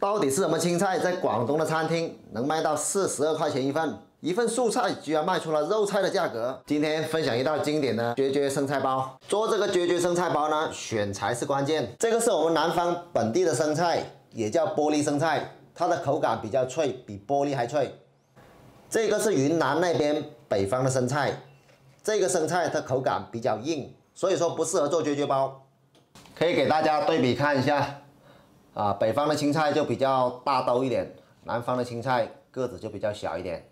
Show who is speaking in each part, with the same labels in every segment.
Speaker 1: 到底是什么青菜在广东的餐厅能卖到42块钱一份？一份素菜居然卖出了肉菜的价格。今天分享一道经典的绝绝生菜包。做这个绝绝生菜包呢，选材是关键。这个是我们南方本地的生菜，也叫玻璃生菜，它的口感比较脆，比玻璃还脆。这个是云南那边北方的生菜，这个生菜它口感比较硬，所以说不适合做绝绝包。可以给大家对比看一下。北方的青菜就比较大兜一点，南方的青菜个子就比较小一点。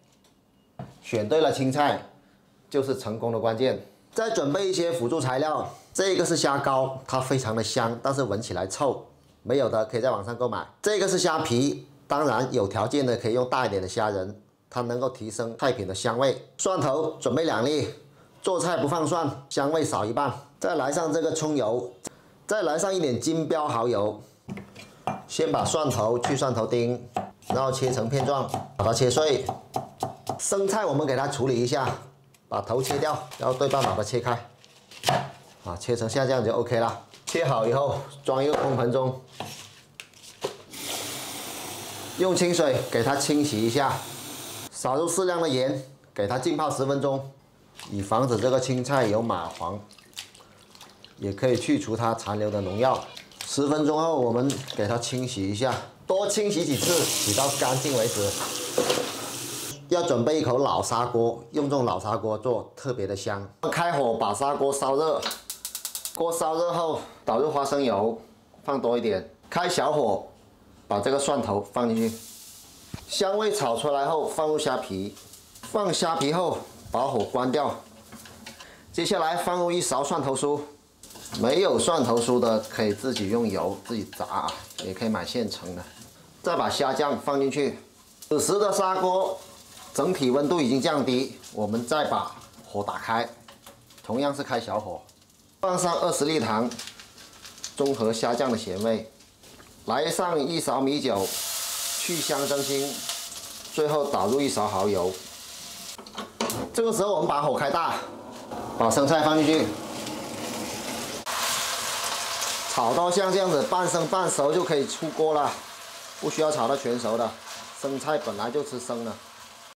Speaker 1: 选对了青菜，就是成功的关键。再准备一些辅助材料，这个是虾膏，它非常的香，但是闻起来臭，没有的可以在网上购买。这个是虾皮，当然有条件的可以用大一点的虾仁，它能够提升菜品的香味。蒜头准备2粒，做菜不放蒜，香味少一半。再来上这个葱油，再来上一点金标蚝油。先把蒜头去蒜头丁，然后切成片状，把它切碎。生菜我们给它处理一下，把头切掉，然后对半把它切开，切成像这样就 OK 了。切好以后装一个空盆中，用清水给它清洗一下，撒入适量的盐，给它浸泡10分钟，以防止这个青菜有蚂蟥，也可以去除它残留的农药。10分钟后，我们给它清洗一下，多清洗几次，洗到干净为止。要准备一口老砂锅，用这种老砂锅做特别的香。开火把砂锅烧热，锅烧热后倒入花生油，放多一点。开小火，把这个蒜头放进去，香味炒出来后放入虾皮，放虾皮后把火关掉。接下来放入1勺蒜头酥。没有蒜头酥的可以自己用油自己炸，也可以买现成的。再把虾酱放进去。此时的砂锅整体温度已经降低，我们再把火打开，同样是开小火，放上20粒糖，中和虾酱的咸味，来上1勺米酒，去香增腥，最后倒入1勺蚝油。这个时候我们把火开大，把生菜放进去。炒到像这样子半生半熟就可以出锅了，不需要炒到全熟的。生菜本来就吃生的。